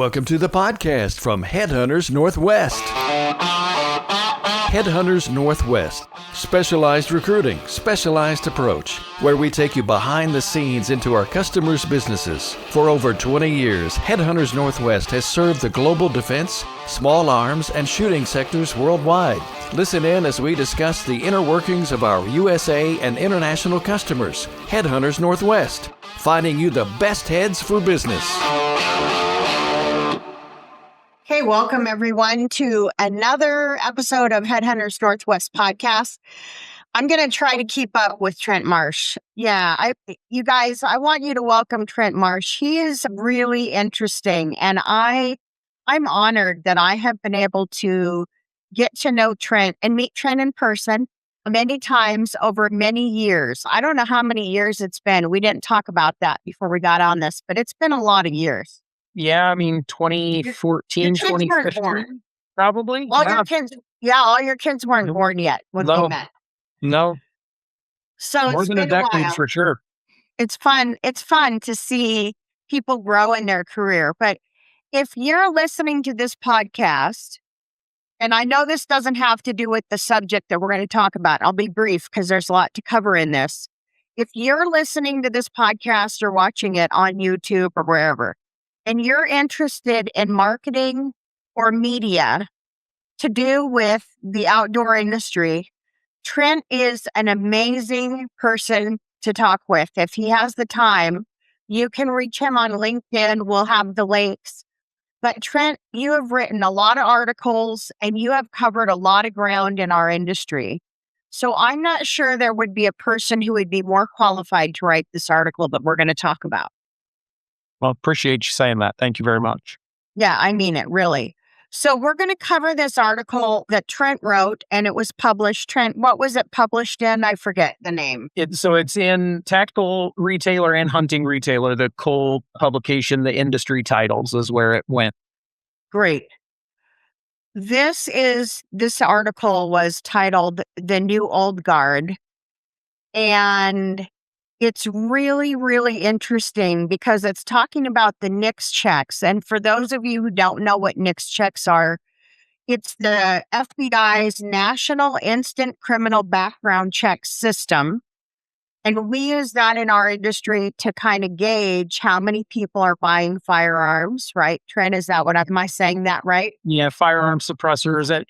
Welcome to the podcast from HeadHunters Northwest. HeadHunters Northwest. Specialized recruiting, specialized approach, where we take you behind the scenes into our customers' businesses. For over 20 years, HeadHunters Northwest has served the global defense, small arms, and shooting sectors worldwide. Listen in as we discuss the inner workings of our USA and international customers. HeadHunters Northwest, finding you the best heads for business. Hey, welcome everyone to another episode of HeadHunters Northwest podcast. I'm going to try to keep up with Trent Marsh. You guys, I want you to welcome Trent Marsh. He is really interesting, and I'm honored that I have been able to get to know Trent and meet Trent in person many times over many years. I don't know how many years it's been. We didn't talk about that before we got on this, but it's been a lot of years. Yeah, I mean, 2014, 2015, probably. All your kids weren't born yet when we met. No. So more it's than a been decade while. for sure. It's fun. It's fun to see people grow in their career. But if you're listening to this podcast, and I know this doesn't have to do with the subject that we're going to talk about, I'll be brief because there's a lot to cover in this. If you're listening to this podcast or watching it on YouTube or wherever, and you're interested in marketing or media to do with the outdoor industry, Trent is an amazing person to talk with. If he has the time, you can reach him on LinkedIn. We'll have the links. But Trent, you have written a lot of articles and you have covered a lot of ground in our industry. So I'm not sure there would be a person who would be more qualified to write this article that we're going to talk about. Well, appreciate you saying that. Thank you very much. Yeah, I mean it, really. So we're going to cover this article that Trent wrote, and it was published. Trent, what was it published in? I forget the name. So it's in Tactical Retailer and Hunting Retailer, the Cole publication, the industry titles is where it went. Great. This article was titled The New Old Guard, and it's really, really interesting because it's talking about the NICS checks. And for those of you who don't know what NICS checks are, it's the FBI's National Instant Criminal Background Check System. And we use that in our industry to kind of gauge how many people are buying firearms, right? Trent, am I saying that right? Yeah, firearm suppressors and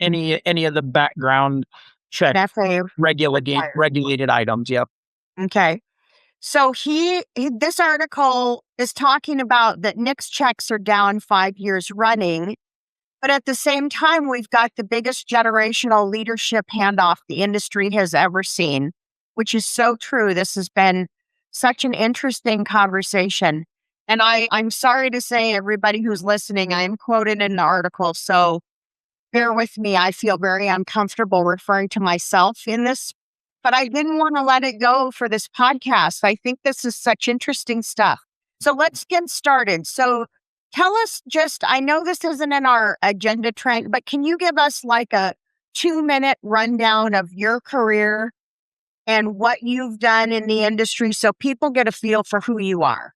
any of the background check regulated items. Yep. Okay. So this article is talking about that NICS checks are down 5 years running, but at the same time, we've got the biggest generational leadership handoff the industry has ever seen, which is so true. This has been such an interesting conversation. And I'm sorry to say, everybody who's listening, I am quoted in the article, so bear with me. I feel very uncomfortable referring to myself in this, but I didn't want to let it go for this podcast. I think this is such interesting stuff. So let's get started. So tell us I know this isn't in our agenda, Trent, but can you give us like a 2-minute rundown of your career and what you've done in the industry so people get a feel for who you are?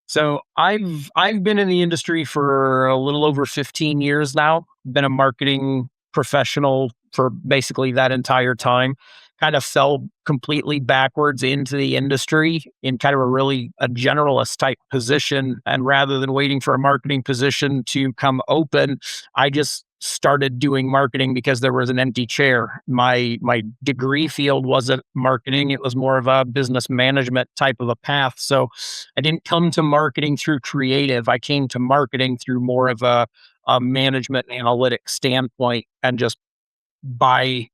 So I've been in the industry for a little over 15 years now. Been a marketing professional for basically that entire time. Kind of fell completely backwards into the industry in kind of a generalist type position. And rather than waiting for a marketing position to come open, I just started doing marketing because there was an empty chair. My degree field wasn't marketing. It was more of a business management type of a path. So I didn't come to marketing through creative. I came to marketing through more of a management analytic standpoint, and just by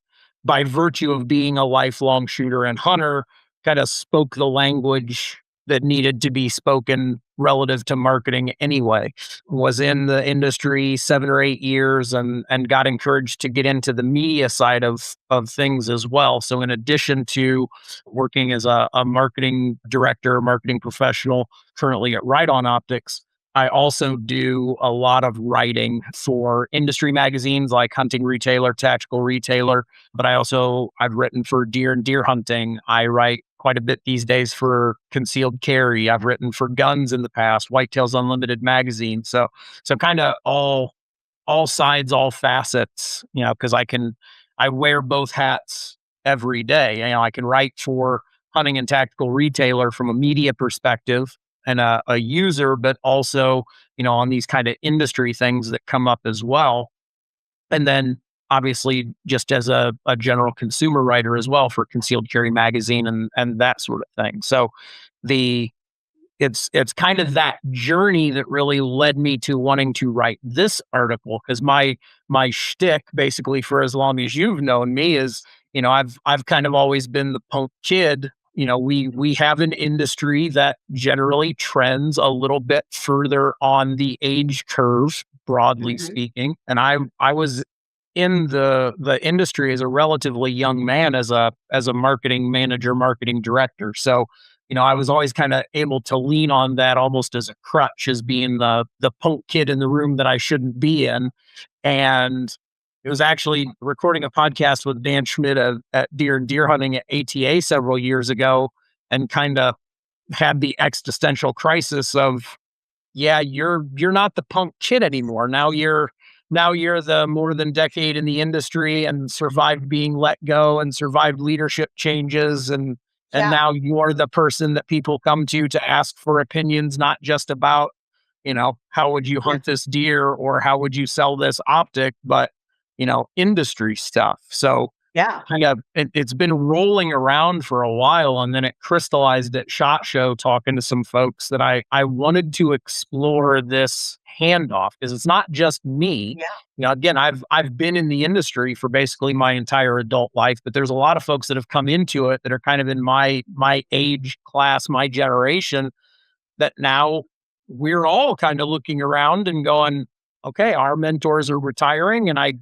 virtue of being a lifelong shooter and hunter, kind of spoke the language that needed to be spoken relative to marketing anyway. Was in the industry 7 or 8 years and got encouraged to get into the media side of things as well. So in addition to working as a marketing director, marketing professional currently at Riton Optics, I also do a lot of writing for industry magazines like Hunting Retailer, Tactical Retailer, but I've written for Deer and Deer Hunting. I write quite a bit these days for concealed carry. I've written for guns in the past, Whitetails Unlimited magazine. So kind of all sides, all facets, because I wear both hats every day. I can write for hunting and tactical retailer from a media perspective and a user, but also, on these kind of industry things that come up as well. And then obviously just as a general consumer writer as well for concealed carry magazine and that sort of thing. So it's kind of that journey that really led me to wanting to write this article, because my shtick basically for as long as you've known me is, I've kind of always been the punk kid. We have an industry that generally trends a little bit further on the age curve, broadly speaking. And I was in the industry as a relatively young man, as a marketing manager, marketing director. So, I was always kind of able to lean on that almost as a crutch, as being the punk kid in the room that I shouldn't be in. And it was actually recording a podcast with Dan Schmidt at Deer and Deer Hunting at ATA several years ago, and kind of had the existential crisis of, yeah, you're not the punk kid anymore. Now you're the more than decade in the industry and survived being let go and survived leadership changes, and now you're the person that people come to ask for opinions, not just about, how would you hunt this deer or how would you sell this optic, but industry stuff. So kind of it's been rolling around for a while, and then it crystallized at SHOT Show, talking to some folks, that I wanted to explore this handoff, because it's not just me. Again, I've been in the industry for basically my entire adult life, but there's a lot of folks that have come into it that are kind of in my age class, my generation, that now we're all kind of looking around and going, okay, our mentors are retiring, and I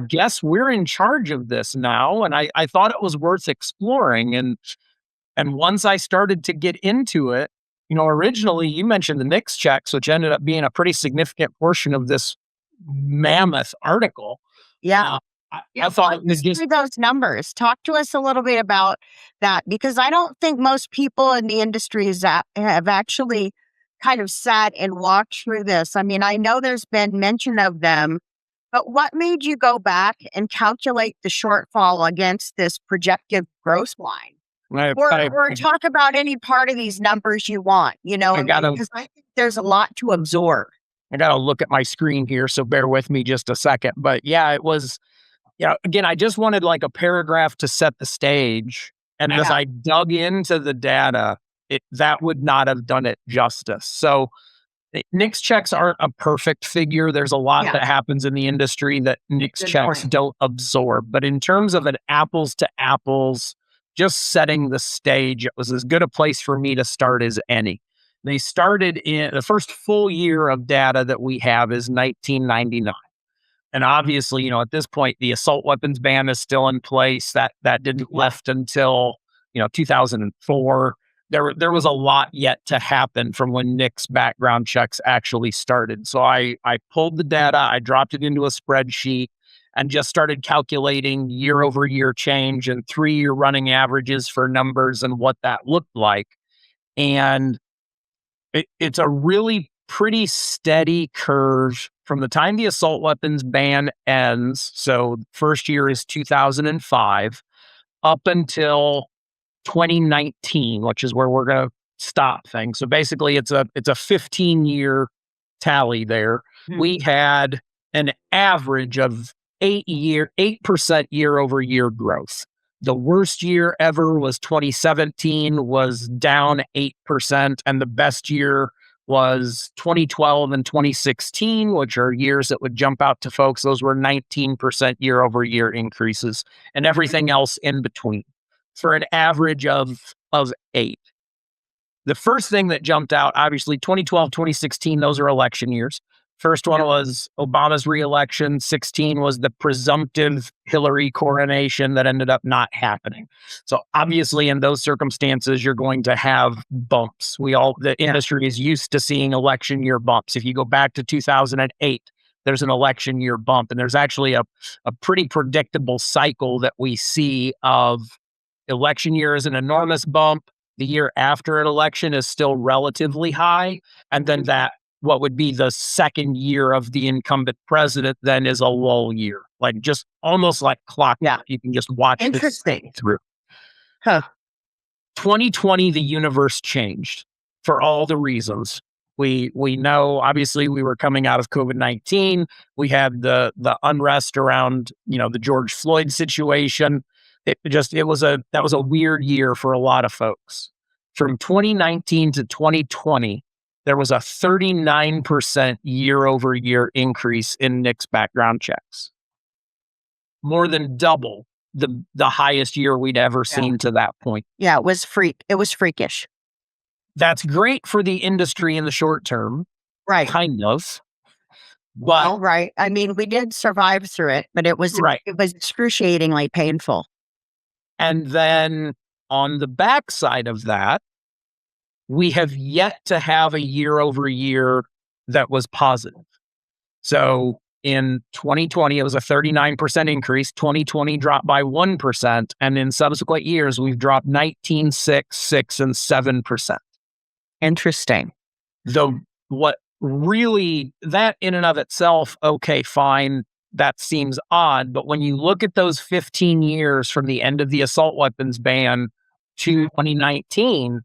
guess we're in charge of this now. And I thought it was worth exploring. And once I started to get into it, originally you mentioned the NICS checks, which ended up being a pretty significant portion of this mammoth article. I thought it was just those numbers. Talk to us a little bit about that, because I don't think most people in the industry have actually kind of sat and walked through this. I mean, I know there's been mention of them, but what made you go back and calculate the shortfall against this projected gross line? Or talk about any part of these numbers you want, because I think there's a lot to absorb. I got to look at my screen here, so bear with me just a second. But yeah, it was, again, I just wanted like a paragraph to set the stage. And as I dug into the data, that would not have done it justice. So NICS checks aren't a perfect figure. There's a lot that happens in the industry that NICS checks don't absorb. But in terms of an apples to apples, just setting the stage, it was as good a place for me to start as any. They started in the first full year of data that we have is 1999. And obviously, at this point, the assault weapons ban is still in place. That didn't lift until, 2004. There was a lot yet to happen from when NICS background checks actually started. So I pulled the data, I dropped it into a spreadsheet, and just started calculating year over year change and 3-year running averages for numbers and what that looked like. And it's a really pretty steady curve from the time the assault weapons ban ends. So first year is 2005 up until 2019, which is where we're going to stop things. So basically it's a 15-year tally there. We had an average of 8% year over year growth. The worst year ever was 2017, was down 8%. And the best year was 2012 and 2016, which are years that would jump out to folks. Those were 19% year over year increases, and everything else in between, for an average of 8. The first thing that jumped out, obviously 2012, 2016, those are election years. First one was Obama's reelection. 16 was the presumptive Hillary coronation that ended up not happening. So obviously in those circumstances, you're going to have bumps. The industry is used to seeing election year bumps. If you go back to 2008, there's an election year bump, and there's actually a pretty predictable cycle that we see of election year is an enormous bump. The year after an election is still relatively high. And then what would be the second year of the incumbent president then is a lull year, like just almost like clock. Yeah. You can just watch Interesting. this through. Huh. 2020, the universe changed for all the reasons. We know, obviously, we were coming out of COVID-19. We had the unrest around, the George Floyd situation. That was a weird year for a lot of folks. From 2019 to 2020, there was a 39% year over year increase in NICS background checks. More than double the highest year we'd ever seen to that point. Yeah, it was freakish. That's great for the industry in the short term. Right. Kind of. But right. I mean, we did survive through it, but it was excruciatingly painful. And then on the backside of that, we have yet to have a year over year that was positive. So in 2020, it was a 39% increase. 2020 dropped by 1%. And in subsequent years, we've dropped 19, 6, 6, and 7%. Interesting. Though what really, that in and of itself, okay, fine, that seems odd. But when you look at those 15 years from the end of the assault weapons ban to 2019,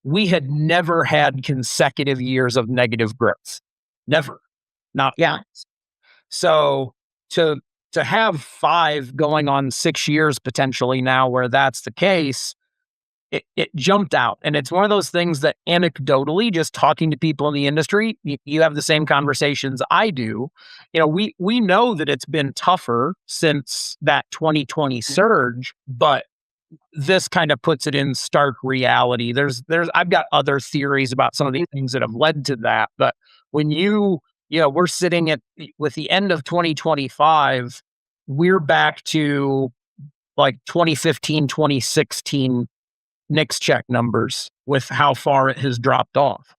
we had never had consecutive years of negative growth. Never. Not once. So to have 5 going on 6 years potentially now where that's the case, it jumped out. And it's one of those things that anecdotally, just talking to people in the industry, you have the same conversations I do. We know that it's been tougher since that 2020 surge, but this kind of puts it in stark reality. I've got other theories about some of the things that have led to that. But when we're sitting with the end of 2025, we're back to like 2015, 2016 NICS check numbers with how far it has dropped off.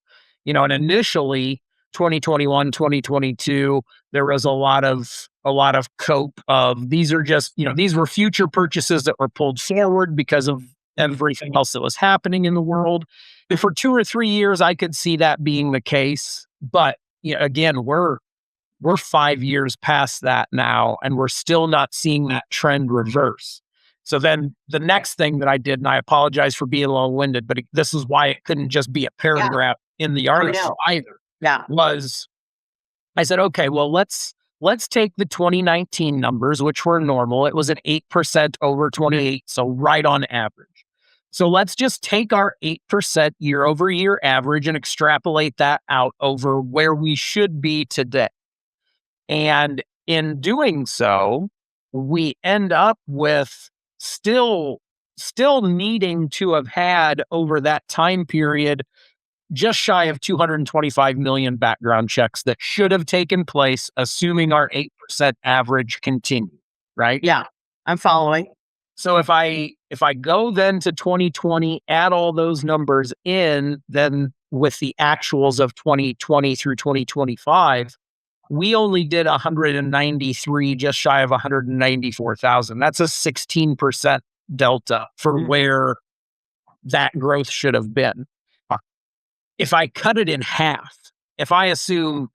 And initially 2021, 2022, there was a lot of cope of these are just, these were future purchases that were pulled forward because of everything else that was happening in the world. And for 2 or 3 years, I could see that being the case. But again, we're 5 years past that now, and we're still not seeing that trend reverse. So then the next thing that I did, and I apologize for being long-winded, but this is why it couldn't just be a paragraph in the article either. Was I said, okay, well, let's take the 2019 numbers, which were normal. It was an 8% over 28, so right on average. So let's just take our 8% year over year average and extrapolate that out over where we should be today. And in doing so, we end up with still needing to have had over that time period just shy of 225 million background checks that should have taken place, assuming our 8% average continued, right? Yeah, I'm following. So if I go then to 2020, add all those numbers in, then with the actuals of 2020 through 2025, we only did 193, just shy of 194,000. That's a 16% delta for where that growth should have been. If I cut it in half, if I assume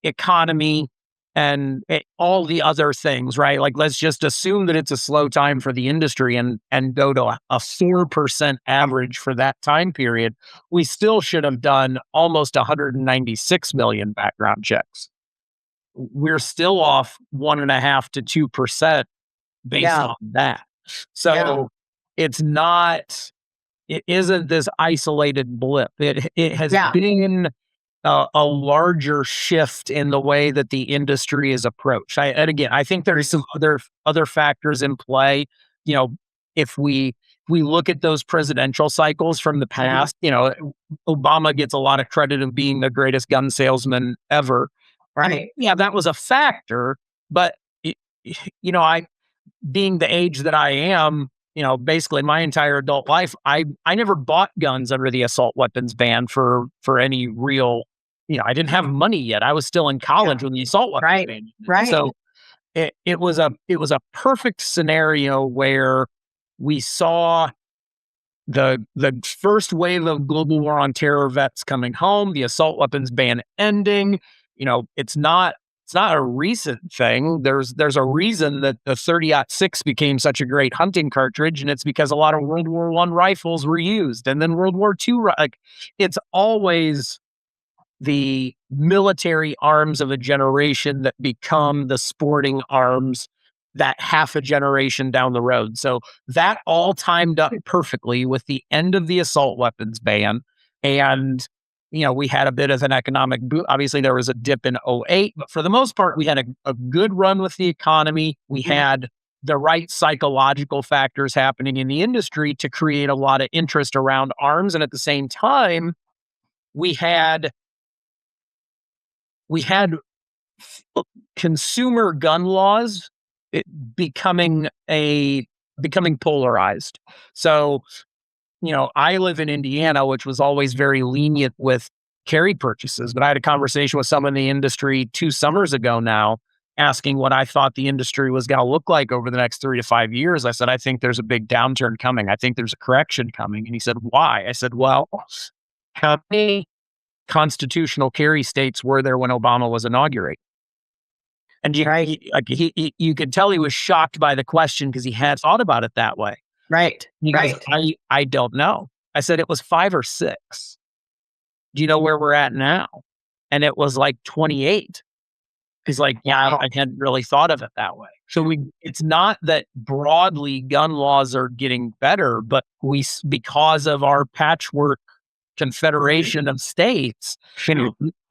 economy and all the other things, right? Like, let's just assume that it's a slow time for the industry and go to a 4% average for that time period, we still should have done almost 196 million background checks. We're still off 1.5% to 2% based on that. So it isn't this isolated blip. It has been a larger shift in the way that the industry is approached. And again, I think there's some other factors in play. If we look at those presidential cycles from the past, Obama gets a lot of credit of being the greatest gun salesman ever. Right. That was a factor, but I, being the age that I am, basically my entire adult life, I never bought guns under the assault weapons ban for any real, I didn't have money yet. I was still in college when the assault weapons ban. Right. So it was a perfect scenario where we saw the first wave of global war on terror vets coming home, the assault weapons ban ending. It's not a recent thing. There's a reason that the 30-06 became such a great hunting cartridge, and it's because a lot of World War I rifles were used, and then World War II. It's always the military arms of a generation that become the sporting arms that half a generation down the road. So that all timed up perfectly with the end of the assault weapons ban. And, we had a bit of an economic boom. Obviously, there was a dip in '08, but for the most part, we had a good run with the economy. We had the right psychological factors happening in the industry to create a lot of interest around arms. And at the same time, we had consumer gun laws becoming polarized. So, I live in Indiana, which was always very lenient with carry purchases, but I had a conversation with someone in the industry 2 summers ago now, asking what I thought the industry was going to look like over the next 3 to 5 years. I said, I think there's a big downturn coming. I think there's a correction coming. And he said, why? I said, well, how many constitutional carry states were there when Obama was inaugurated? And you could tell he was shocked by the question because he had thought about it that way. Right. He goes, I don't know. I said, it was 5 or 6. Do you know where we're at now? And it was like 28. He's like, yeah, I hadn't really thought of it that way. So it's not that broadly gun laws are getting better, but because of our patchwork confederation of states,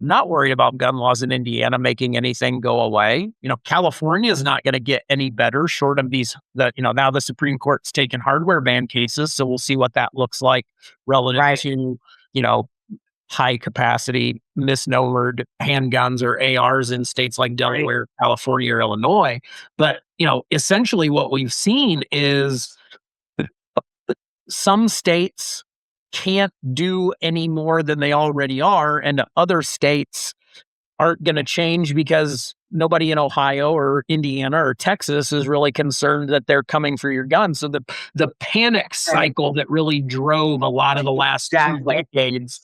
not worried about gun laws in Indiana making anything go away. California is not going to get any better short of now the Supreme Court's taken hardware ban cases. So we'll see what that looks like relative to, high capacity misnomered handguns or ARs in states like Delaware, California, or Illinois. But, essentially what we've seen is some states can't do any more than they already are, and other states aren't going to change because nobody in Ohio or Indiana or Texas is really concerned that they're coming for your gun. So the panic cycle that really drove a lot of the last 2 decades,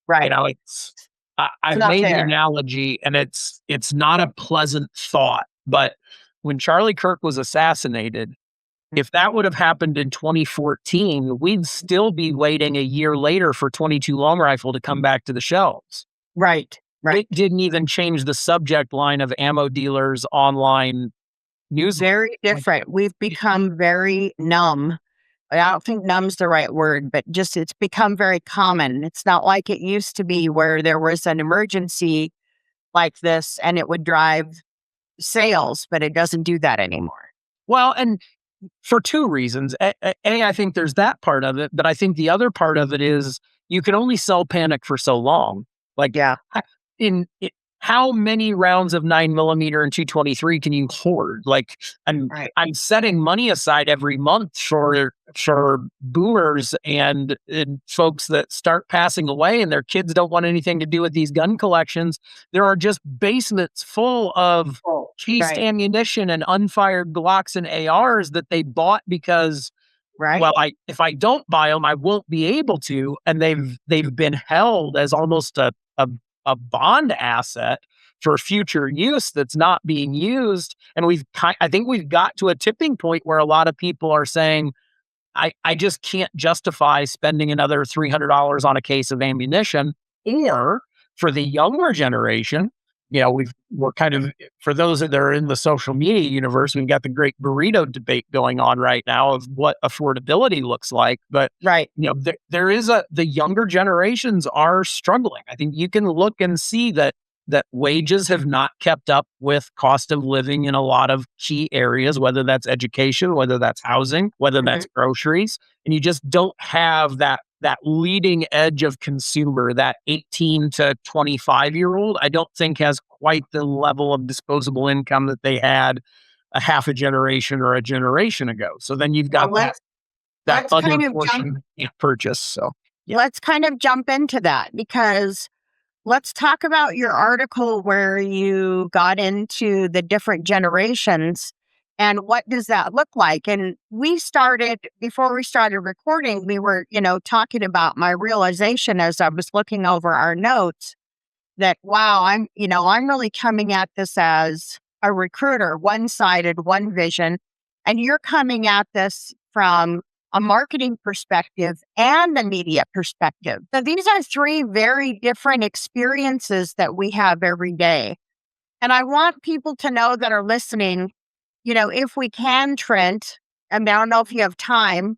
I've made an analogy, and it's not a pleasant thought, but when Charlie Kirk was assassinated, if that would have happened in 2014, we'd still be waiting a year later for .22 long rifle to come back to the shelves. Right. It didn't even change the subject line of ammo dealers online news. Very different. We've become very numb. I don't think numb's the right word, but just it's become very common. It's not like it used to be where there was an emergency like this and it would drive sales, but it doesn't do that anymore. Well, and for 2 reasons. I think there's that part of it, but I think the other part of it is you can only sell panic for so long. How many rounds of 9mm and 223 can you hoard? I'm setting money aside every month for boomers and folks that start passing away and their kids don't want anything to do with these gun collections. There are just basements full of cased ammunition and unfired Glocks and ARs that they bought because, if I don't buy them, I won't be able to. And they've been held as almost a bond asset for future use that's not being used. And I think we've got to a tipping point where a lot of people are saying, I just can't justify spending another $300 on a case of ammunition. Or for the younger generation, we're kind of, for those that are in the social media universe, we've got the great burrito debate going on right now of what affordability looks like. But, there is the younger generations are struggling. I think you can look and see that wages have not kept up with cost of living in a lot of key areas, whether that's education, whether that's housing, whether that's groceries. And you just don't have that leading edge of consumer, that 18 to 25-year-old, I don't think has quite the level of disposable income that they had a half a generation or a generation ago. So then you've got that other portion purchase. So let's kind of jump into that, because let's talk about your article where you got into the different generations And what does that look like? And before we started recording, we were, talking about my realization as I was looking over our notes that, wow, I'm really coming at this as a recruiter, one-sided, one vision. And you're coming at this from a marketing perspective and a media perspective. So these are three very different experiences that we have every day. And I want people to know that are listening, if we can, Trent, and I don't know if you have time,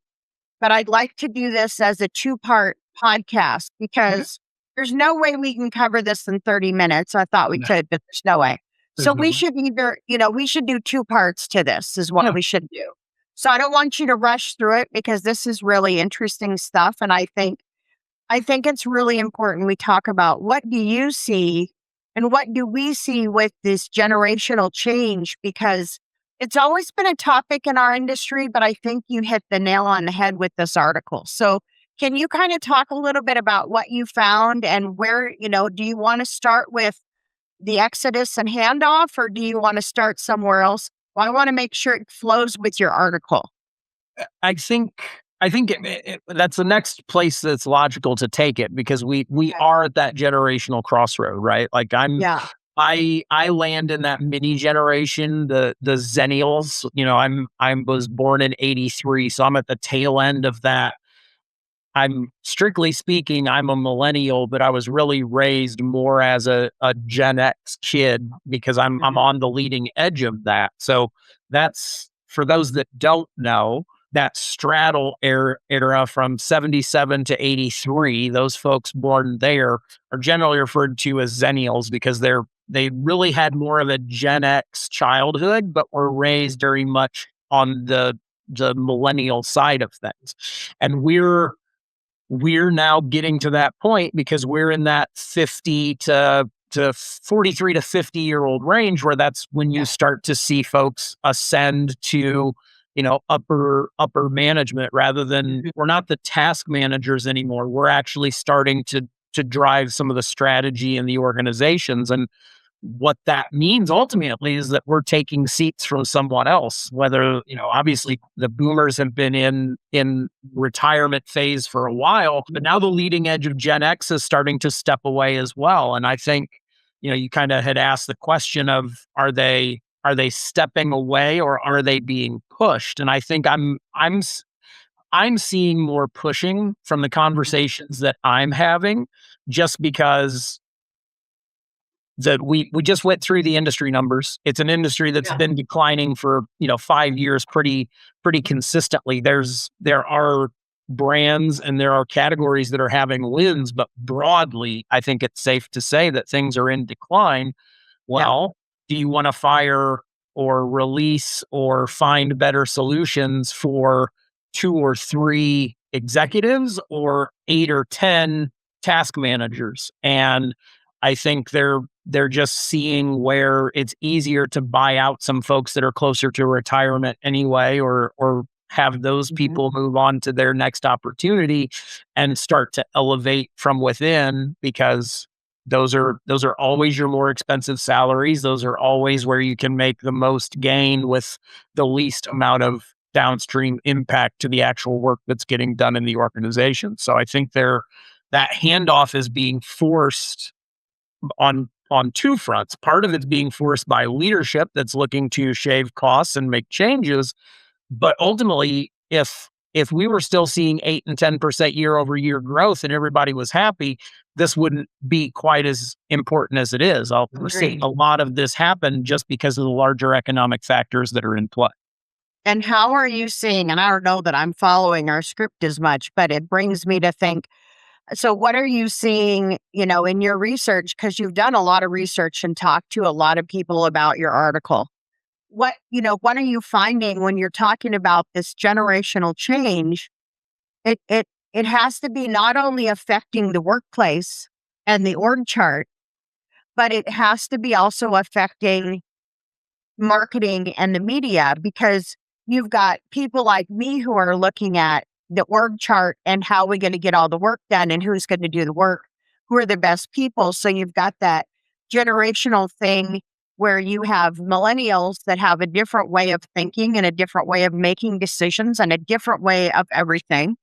but I'd like to do this as a 2-part podcast because there's no way we can cover this in 30 minutes. I thought we could, but there's no way. So we should either, we should do 2 parts to this is what we should do. So I don't want you to rush through it because this is really interesting stuff. And I think it's really important we talk about what do you see and what do we see with this generational change, because it's always been a topic in our industry, but I think you hit the nail on the head with this article. So can you kind of talk a little bit about what you found and where, do you want to start with the exodus and handoff, or do you want to start somewhere else? Well, I want to make sure it flows with your article. I think that's the next place that's logical to take it, because we are at that generational crossroad, right? Like I land in that mini generation, the Zennials. I was born in '83, so I'm at the tail end of that. I'm strictly speaking, I'm a millennial, but I was really raised more as a Gen X kid because I'm on the leading edge of that. So that's, for those that don't know, that straddle era from 77 to 83, those folks born there are generally referred to as Zennials because they really had more of a Gen X childhood, but were raised very much on the millennial side of things. And we're now getting to that point because we're in that 50 to 43 to 50-year-old range, where that's when you start to see folks ascend to, upper management, rather than, we're not the task managers anymore. We're actually starting to drive some of the strategy in the organizations. And what that means ultimately is that we're taking seats from someone else, whether, obviously the boomers have been in retirement phase for a while, but now the leading edge of Gen X is starting to step away as well. And I think, you kind of had asked the question of, are they stepping away or are they being pushed? And I think I'm seeing more pushing from the conversations that I'm having, just because that we just went through the industry numbers. It's an industry that's been declining for 5 years pretty consistently. There are brands and there are categories that are having wins, but broadly, I think it's safe to say that things are in decline. Well, do you want to fire or release or find better solutions for 2 or 3 executives or 8 or 10 task managers? And I think they're just seeing where it's easier to buy out some folks that are closer to retirement anyway, or have those people move on to their next opportunity and start to elevate from within, because those are always your more expensive salaries. Those are always where you can make the most gain with the least amount of downstream impact to the actual work that's getting done in the organization. So I think that handoff is being forced on 2 fronts. Part of it's being forced by leadership that's looking to shave costs and make changes. But ultimately, if we were still seeing 8 and 10% year over year growth and everybody was happy, this wouldn't be quite as important as it is. We're seeing a lot of this happen just because of the larger economic factors that are in play. And how are you seeing, and I don't know that I'm following our script as much, but it brings me to think, so what are you seeing, in your research? Because you've done a lot of research and talked to a lot of people about your article. What are you finding when you're talking about this generational change? It has to be not only affecting the workplace and the org chart, but it has to be also affecting marketing and the media, because you've got people like me who are looking at the org chart and how we're going to get all the work done and who's going to do the work, who are the best people. So you've got that generational thing where you have millennials that have a different way of thinking and a different way of making decisions and a different way of everything.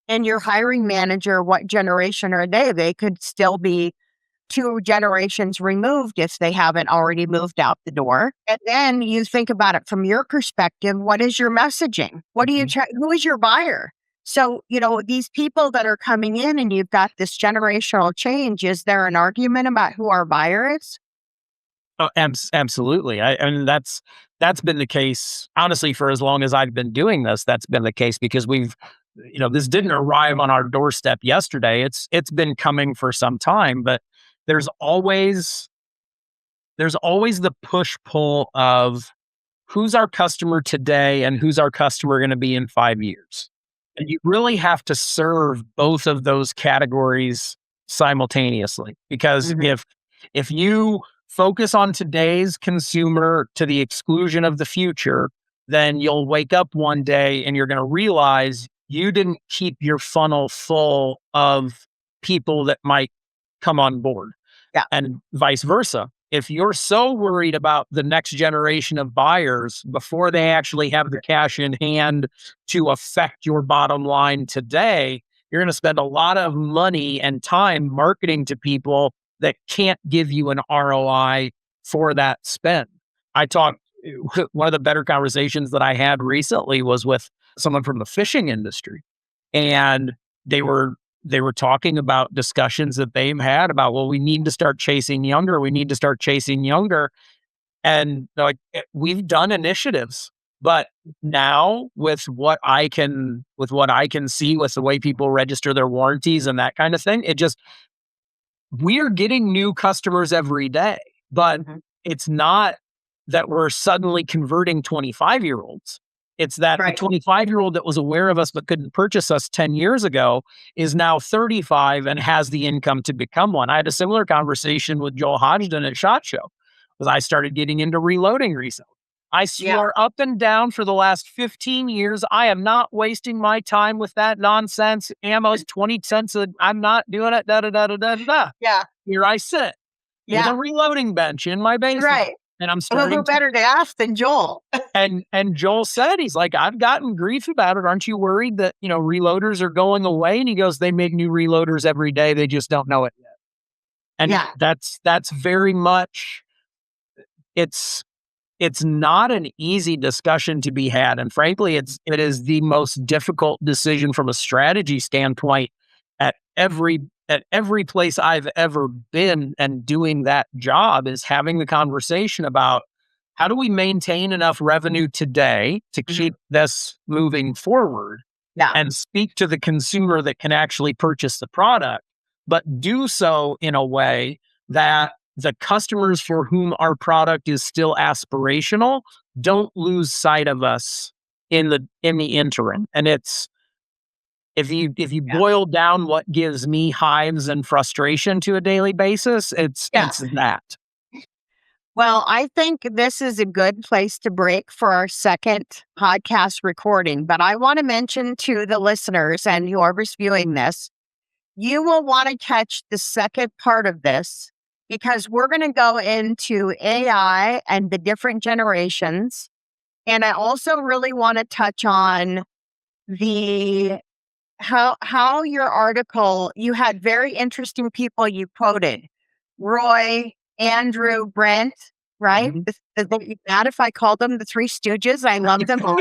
And your hiring manager, what generation are they? They could still be 2 generations removed if they haven't already moved out the door. And then you think about it from your perspective. What is your messaging? What do you who is your buyer? So, these people that are coming in and you've got this generational change, is there an argument about who our buyer is? Oh, absolutely. I mean, that's been the case, honestly, for as long as I've been doing this. That's been the case because this didn't arrive on our doorstep yesterday. It's been coming for some time, but there's always the push-pull of who's our customer today and who's our customer going to be in 5 years. And you really have to serve both of those categories simultaneously, because if you focus on today's consumer to the exclusion of the future, then you'll wake up one day and you're going to realize you didn't keep your funnel full of people that might come on board. Yeah. And vice versa. If you're so worried about the next generation of buyers before they actually have the cash in hand to affect your bottom line today, you're going to spend a lot of money and time marketing to people that can't give you an ROI for that spend. One of the better conversations that I had recently was with someone from the fishing industry. And they were talking about discussions that they've had about, well, we need to start chasing younger. We need to start chasing younger. And they're like, we've done initiatives, but now with what I can see with the way people register their warranties and that kind of thing, we're getting new customers every day, but it's not that we're suddenly converting 25-year-olds. It's that the 25-year-old that was aware of us but couldn't purchase us 10 years ago is now 35 and has the income to become one. I had a similar conversation with Joel Hodgson at SHOT Show because I started getting into reloading recently. I swore up and down for the last 15 years, I am not wasting my time with that nonsense. Ammo's 20 cents. I'm not doing it. Yeah. Here I sit with a reloading bench in my basement. Right. And I'm starting. Who better to ask than Joel? and Joel said, he's like, I've gotten grief about it. Aren't you worried that, reloaders are going away? And he goes, they make new reloaders every day. They just don't know it yet. And that's very much, it's not an easy discussion to be had. And frankly, it is the most difficult decision from a strategy standpoint at every place I've ever been, and doing that job is having the conversation about how do we maintain enough revenue today to keep this moving forward and speak to the consumer that can actually purchase the product, but do so in a way that the customers for whom our product is still aspirational don't lose sight of us in the interim. And it's, if you boil down what gives me hives and frustration to a daily basis, it's that. Well, I think this is a good place to break for our second podcast recording, but I want to mention to the listeners and whoever's viewing this, you will want to catch the second part of this, because we're going to go into AI and the different generations. And I also really want to touch on how your article, you had very interesting people you quoted. Roy, Andrew, Brent, right? Not if I called them the Three Stooges. I love them all.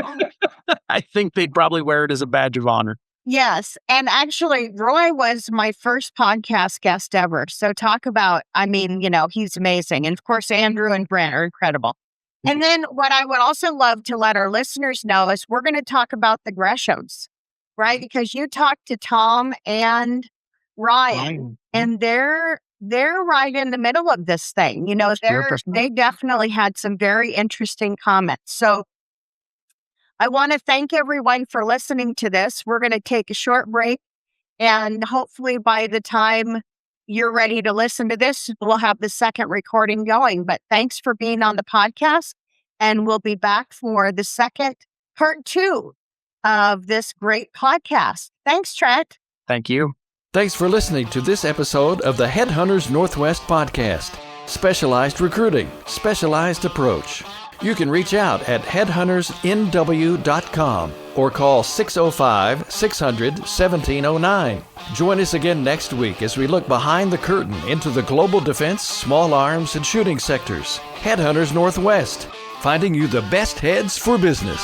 I think they'd probably wear it as a badge of honor. Yes. And actually, Roy was my first podcast guest ever. So talk about, he's amazing. And of course, Andrew and Brent are incredible. And then what I would also love to let our listeners know is we're going to talk about the Greshams, right? Because you talked to Tom and Ryan, and they're right in the middle of this thing. They definitely had some very interesting comments. So I want to thank everyone for listening to this. We're going to take a short break, and hopefully by the time you're ready to listen to this, we'll have the second recording going. But thanks for being on the podcast, and we'll be back for the second part 2 of this great podcast. Thanks, Trent. Thank you. Thanks for listening to this episode of the HeadHunters Northwest podcast. Specialized recruiting, specialized approach. You can reach out at HeadHuntersNW.com or call 605-600-1709. Join us again next week as we look behind the curtain into the global defense, small arms, and shooting sectors. HeadHunters Northwest, finding you the best heads for business.